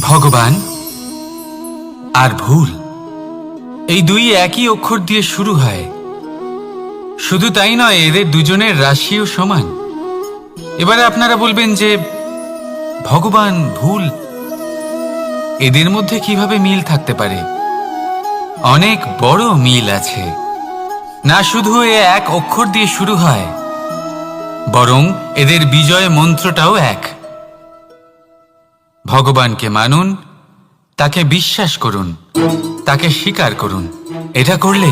ভগবান আর ভুল, এই দুই একই অক্ষর দিয়ে শুরু হয়। শুধু তাই নয়, এদের দুজনের রাশিও সমান। এবারে আপনারা বলবেন যে ভগবান, ভুল, এদের মধ্যে কিভাবে মিল থাকতে পারে? অনেক বড় মিল আছে। না শুধু এ এক অক্ষর দিয়ে শুরু হয়, বরং এদের বিজয় মন্ত্রটাও এক। ভগবানকে মানুন, তাকে বিশ্বাস করুন, তাকে স্বীকার করুন। এটা করলে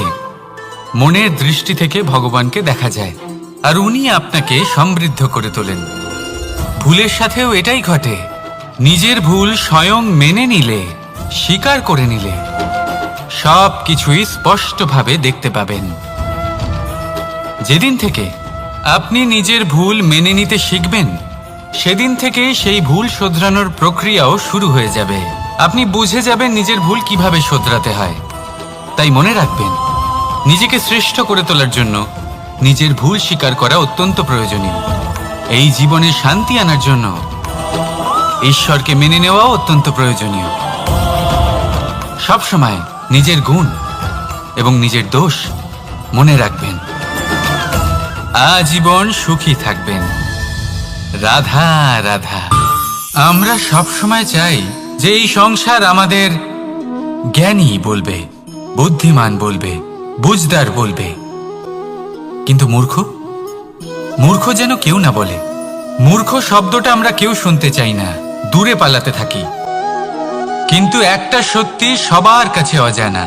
মনের দৃষ্টি থেকে ভগবানকে দেখা যায়, আর উনি আপনাকে সমৃদ্ধ করে তোলেন। ভুলের সাথেও এটাই ঘটে। নিজের ভুল স্বয়ং মেনে নিলে, স্বীকার করে নিলে, সব কিছুই স্পষ্টভাবে দেখতে পাবেন। যেদিন থেকে আপনি নিজের ভুল মেনে নিতে শিখবেন, সেদিন থেকে সেই ভুল শোধরানোর প্রক্রিয়াও শুরু হয়ে যাবে। আপনি বুঝে যাবেন নিজের ভুল কিভাবে শোধরাতে হয়। তাই মনে রাখবেন, নিজেকে শ্রেষ্ঠ করে তোলার জন্য নিজের ভুল স্বীকার করা অত্যন্ত প্রয়োজনীয়। এই জীবনে শান্তি আনার জন্য ঈশ্বরকে মেনে নেওয়াও অত্যন্ত প্রয়োজনীয়। সবসময় নিজের গুণ এবং নিজের দোষ মনে রাখবেন। আজীবন সুখী থাকবেন। রাধা রাধা। আমরা সবসময় চাই যে এই সংসার আমাদের জ্ঞানী বলবে, বুদ্ধিমান বলবে, বুঝদার বলবে, কিন্তু মূর্খ মূর্খ যেন কেউ না বলে। মূর্খ শব্দটা আমরা কেউ শুনতে চাই না, দূরে পালাতে থাকি। কিন্তু একটা সত্যি সবার কাছে অজানা,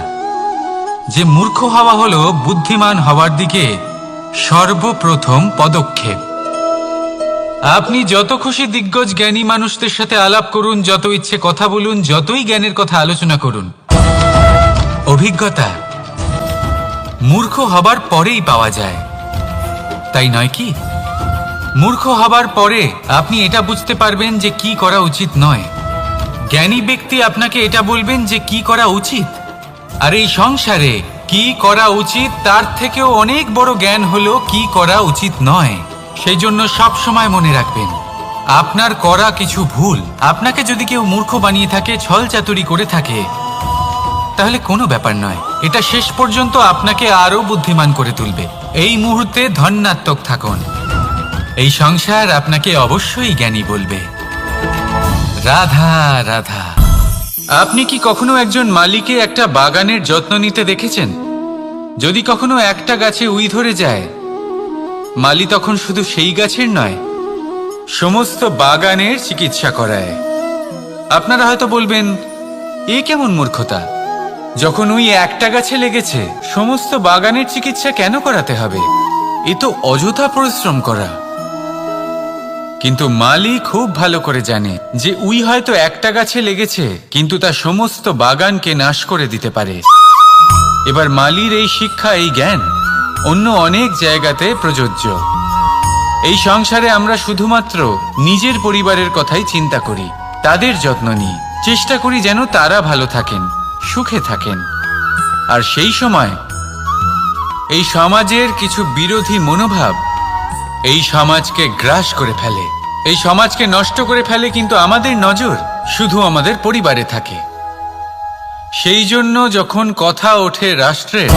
যে মূর্খ হওয়া হলো বুদ্ধিমান হওয়ার দিকে সর্বপ্রথম পদক্ষেপ। আপনি যত খুশি দিগ্গজ জ্ঞানী মানুষদের সাথে আলাপ করুন, যত ইচ্ছে কথা বলুন, যতই জ্ঞানের কথা আলোচনা করুন, অভিজ্ঞতা মূর্খ হবার পরেই পাওয়া যায়, তাই নয় কি? মূর্খ হবার পরে আপনি এটা বুঝতে পারবেন যে কি করা উচিত নয়। জ্ঞানী ব্যক্তি আপনাকে এটা বলবেন যে কি করা উচিত। আর এই সংসারে কি করা উচিত তার থেকেও অনেক বড় জ্ঞান হলো কি করা উচিত নয়। সেই জন্য সব সময় মনে রাখবেন, আপনার করা কিছু ভুল আপনাকে যদি কেউ মূর্খ বানিয়ে থাকে, ছল চাতুরি করে থাকে, তাহলে কোনো ব্যাপার নয়। এটা শেষ পর্যন্ত আপনাকে আরো বুদ্ধিমান করে তুলবে। এই মুহূর্তে ধন্যাত্মক থাকুন। এই সংসার আপনাকে অবশ্যই জ্ঞানী বলবে। রাধা রাধা। আপনি কি কখনো একজন মালিকে একটা বাগানের যত্ন নিতে দেখেছেন? যদি কখনো একটা গাছে উই ধরে যায়, মালি তখন শুধু সেই গাছের নয়, সমস্ত বাগানের চিকিৎসা করায়। আপনারা হয়তো বলবেন, এ কেমন মূর্খতা? যখন উই একটা গাছে লেগেছে, সমস্ত বাগানের চিকিৎসা কেন করাতে হবে? এ তো অযথা পরিশ্রম করা। কিন্তু মালি খুব ভালো করে জানে যে উই হয়তো একটা গাছে লেগেছে, কিন্তু তা সমস্ত বাগানকে নাশ করে দিতে পারে। এবার মালির এই শিক্ষা, এই জ্ঞান অন্য অনেক জায়গাতে প্রযোজ্য। এই সংসারে আমরা শুধুমাত্র নিজের পরিবারের কথাই চিন্তা করি, তাদের যত্ন নিই, চেষ্টা করি যেন তারা ভালো থাকেন, সুখে থাকেন। আর সেই সময় এই সমাজের কিছু বিরোধী মনোভাব এই সমাজকে গ্রাস করে ফেলে, এই সমাজকে নষ্ট করে ফেলে। কিন্তু আমাদের নজর শুধু আমাদের পরিবারে থাকে। সেই জন্য যখন কথা ওঠে রাষ্ট্রের,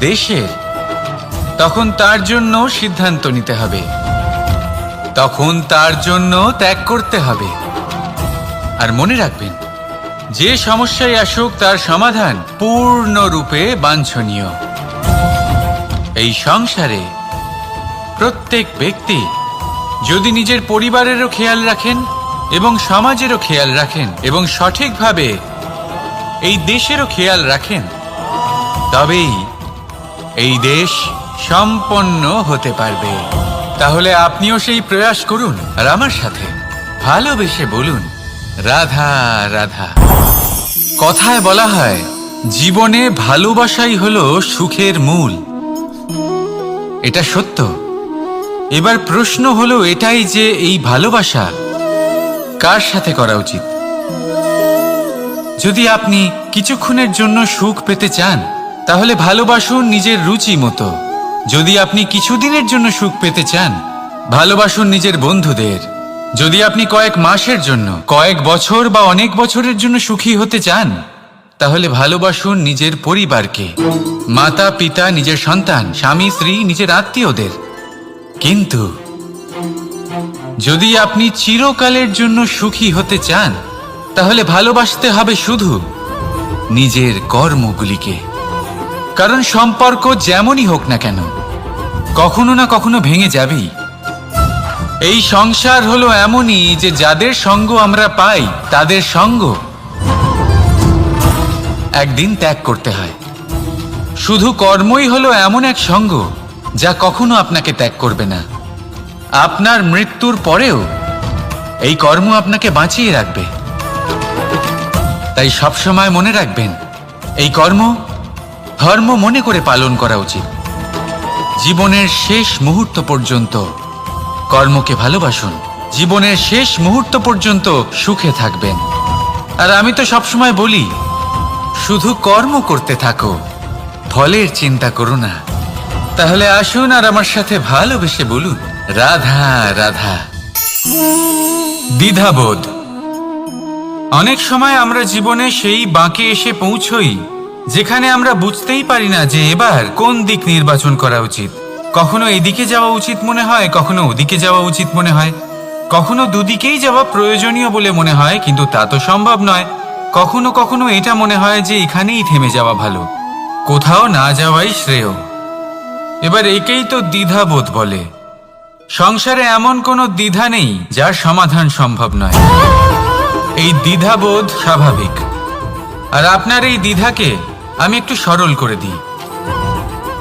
দেশের, তখন তার জন্য সিদ্ধান্ত নিতে হবে, তখন তার জন্য ত্যাগ করতে হবে। আর মনে রাখবেন, যে সমস্যায় আসুক তার সমাধান পূর্ণরূপে বাঞ্ছনীয়। এই সংসারে প্রত্যেক ব্যক্তি যদি নিজের পরিবারেরও খেয়াল রাখেন এবং সমাজেরও খেয়াল রাখেন এবং সঠিকভাবে এই দেশেরও খেয়াল রাখেন, তবেই এই দেশ সম্পন্ন হতে পারবে। তাহলে আপনিও সেই প্রয়াস করুন, আর আমার সাথে ভালোবেসে বলুন, রাধা রাধা। কথায় বলা হয়, জীবনে ভালোবাসাই হলো সুখের মূল। এটা সত্য। এবার প্রশ্ন হলো এটাই যে এই ভালোবাসা কার সাথে করা উচিত? যদি আপনি কিছুক্ষণের জন্য সুখ পেতে চান, তাহলে ভালোবাসুন নিজের রুচি মতো। যদি আপনি কিছুদিনের জন্য সুখ পেতে চান, ভালোবাসুন নিজের বন্ধুদের, যদি আপনি কয়েক মাসের জন্য, কয়েক বছর বা অনেক বছরের জন্য সুখী হতে চান, তাহলে ভালোবাসুন নিজের পরিবারকে, মাতা পিতা, নিজের সন্তান, স্বামী স্ত্রী, নিজের আত্মীয়দের। কিন্তু যদি আপনি চিরকালের জন্য সুখী হতে চান, তাহলে ভালোবাসতে হবে শুধু নিজের কর্মগুলিকে। কারণ সম্পর্ক যেমনই হোক না কেন, কখনো না কখনো ভেঙে যাবেই। এই সংসার হলো এমনই যে যাদের সঙ্গ আমরা পাই, তাদের সঙ্গ একদিন ত্যাগ করতে হয়। শুধু কর্মই হলো এমন এক সঙ্গ যা কখনো আপনাকে ত্যাগ করবে না। আপনার মৃত্যুর পরেও এই কর্ম আপনাকে বাঁচিয়ে রাখবে। তাই সবসময় মনে রাখবেন, এই কর্ম ধর্ম মনে করে পালন করা উচিত। জীবনের শেষ মুহূর্ত পর্যন্ত কর্মকে ভালোবাসুন, জীবনের শেষ মুহূর্ত পর্যন্ত সুখে থাকবেন। আর আমি তো সবসময় বলি, শুধু কর্ম করতে থাকো, ফলের চিন্তা করো না। তাহলে আসুন আর আমার সাথে ভালোবেসে বলুন, রাধা রাধা। দ্বিধাবোধ। অনেক সময় আমরা জীবনে সেই বাঁকে এসে পৌঁছই যেখানে আমরা বুঝতেই পারি না যে এবার কোন দিক নির্বাচন করা উচিত। কখনো এদিকে যাওয়া উচিত মনে হয়, কখনো ওদিকে যাওয়া উচিত মনে হয়, কখনো দুদিকেই যাওয়া প্রয়োজনীয় বলে মনে হয়, কিন্তু তা তো সম্ভব নয়। কখনো কখনো এটা মনে হয় যে এখানেই থেমে যাওয়া ভালো, কোথাও না যাওয়াই শ্রেয়। এবার একেই তো দ্বিধাবোধ বলে। সংসারে এমন কোনো দ্বিধা নেই যার সমাধান সম্ভব নয়। এই দ্বিধাবোধ স্বাভাবিক। আর আপনার এই দ্বিধাকে আমি একটু সরল করে দিই।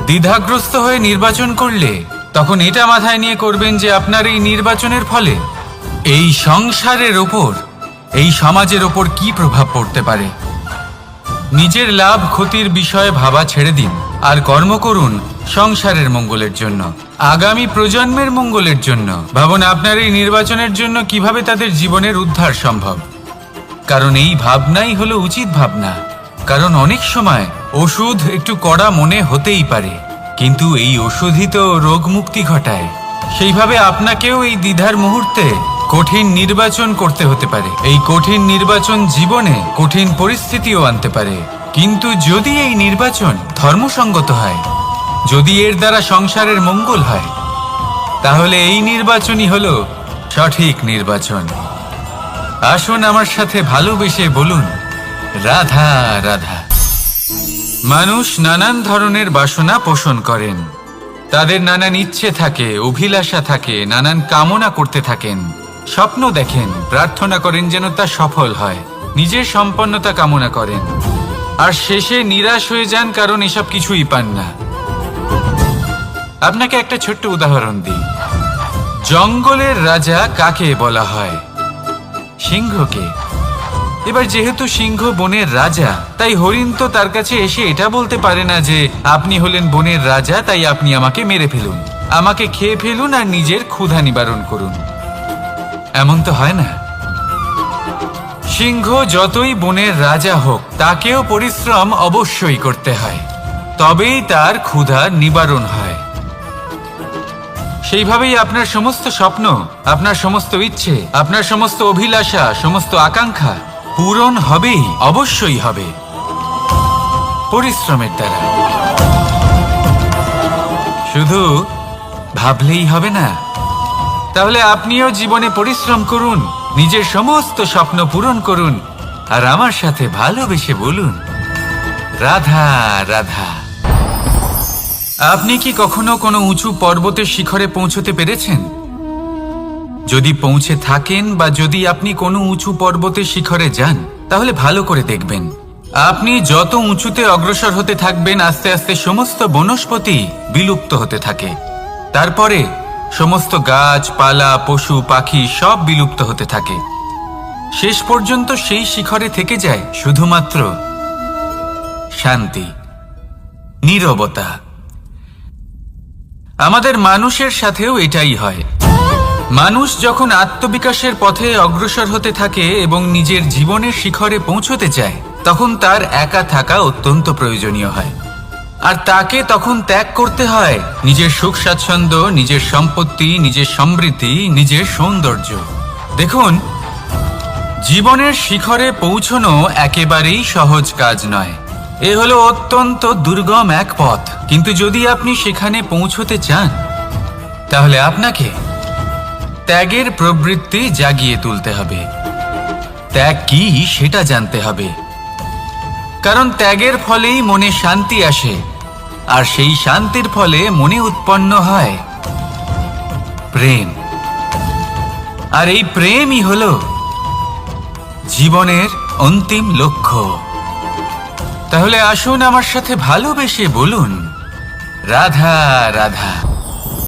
দ্বিধাগ্রস্ত হয়ে নির্বাচন করলে তখন এটা মাথায় নিয়ে করবেন যে আপনার এই নির্বাচনের ফলে এই সংসারের ওপর, এই সমাজের ওপর কি প্রভাব পড়তে পারে। নিজের লাভ ক্ষতির বিষয়ে ভাবা ছেড়ে দিন আর কর্ম করুন সংসারের মঙ্গলের জন্য, আগামী প্রজন্মের মঙ্গলের জন্য। ভাবুন আপনার এই নির্বাচনের জন্য কিভাবে তাদের জীবনের উদ্ধার সম্ভব। কারণ এই ভাবনাই হলো উচিত ভাবনা। কারণ অনেক সময় ওষুধ একটু কড়া মনে হতেই পারে, কিন্তু এই ওষুধই তো রোগ মুক্তি ঘটায়। সেইভাবে আপনাকেও এই দ্বিধার মুহূর্তে কঠিন নির্বাচন করতে হতে পারে। এই কঠিন নির্বাচন জীবনে কঠিন পরিস্থিতিও আনতে পারে, কিন্তু যদি এই নির্বাচন ধর্মসঙ্গত হয়, যদি এর দ্বারা সংসারের মঙ্গল হয়, তাহলে এই নির্বাচনই হলো সঠিক নির্বাচন। আসুন আমার সাথে ভালোবেসে বলুন, রাধা রাধা। মানুষ নানান ধরনের বাসনা পোষণ করেন। তাদের নানান ইচ্ছে থাকে, অভিলাষা থাকে, নানান কামনা করতে থাকেন, স্বপ্ন দেখেন, প্রার্থনা করেন যেন তা সফল হয়, নিজের সম্পন্নতা কামনা করেন, আর শেষে নিরাশ হয়ে যান কারণ এসব কিছুই পান না। আপনাকে একটা ছোট্ট উদাহরণ দিই। জঙ্গলের রাজা কাকে বলা হয়? সিংহকে। এবার যেহেতু সিংহ বনের রাজা, তাই হরিণ তো তার কাছে এসে এটা বলতে পারে না যে আপনি হলেন বনের রাজা, তাই আপনি আমাকে মেরে ফেলুন, আমাকে খেয়ে ফেলুন আর নিজের ক্ষুধা নিবারণ করুন। এমন তো হয় না। সিংহ যতই বনের রাজা হোক, তাকেও পরিশ্রম অবশ্যই করতে হয়, তবেই তার ক্ষুধা নিবারণ হয়। সেইভাবেই আপনার সমস্ত স্বপ্ন, আপনার সমস্ত ইচ্ছে, আপনার সমস্ত অভিলাষা, সমস্ত আকাঙ্ক্ষা পূরণ হবেই, অবশ্যই হবে, পরিশ্রমের দ্বারা। শুধু ভাবলেই হবে না। তাহলে আপনিও জীবনে পরিশ্রম করুন, নিজের সমস্ত স্বপ্ন পূরণ করুন, আর আমার সাথে ভালোবেসে বলুন, রাধা রাধা। আপনি কি কখনো কোনো উঁচু পর্বতের শিখরে পৌঁছতে পেরেছেন? যদি পৌঁছে থাকেন বা যদি আপনি কোনো উঁচু পর্বতের শিখরে যান, তাহলে ভালো করে দেখবেন, আপনি যত উঁচুতে অগ্রসর হতে থাকবেন, আস্তে আস্তে সমস্ত বনস্পতি বিলুপ্ত হতে থাকে। তারপরে সমস্ত গাছপালা, পশু পাখি সব বিলুপ্ত হতে থাকে। শেষ পর্যন্ত সেই শিখরে থেকে যায় শুধুমাত্র শান্তি, নীরবতা। আমাদের মানুষের সাথেও এটাই হয়। মানুষ যখন আত্মবিকাশের পথে অগ্রসর হতে থাকে এবং নিজের জীবনের শিখরে পৌঁছতে চায়, তখন তার একা থাকা অত্যন্ত প্রয়োজনীয় হয়। আর তাকে তখন ত্যাগ করতে হয় নিজের সুখ স্বাচ্ছন্দ্য, নিজের সম্পত্তি, নিজের সমৃদ্ধি, নিজের সৌন্দর্য। দেখুন, জীবনের শিখরে পৌঁছনো একেবারেই সহজ কাজ নয়। এ হলো অত্যন্ত দুর্গম এক পথ, কিন্তু যদি আপনি সেখানে পৌঁছতে চান তাহলে আপনাকে ত্যাগের প্রবৃত্তি জাগিয়ে তুলতে হবে। ত্যাগ কি সেটা জানতে হবে, কারণ ত্যাগের ফলেই মনে শান্তি আসে, আর সেই শান্তির ফলে মনে উৎপন্ন হয় প্রেম। আর এই প্রেমই হলো জীবনের অন্তিম লক্ষ্য। তাহলে আসুন আমার সাথে ভালোবেসে বলুন, রাধা রাধা।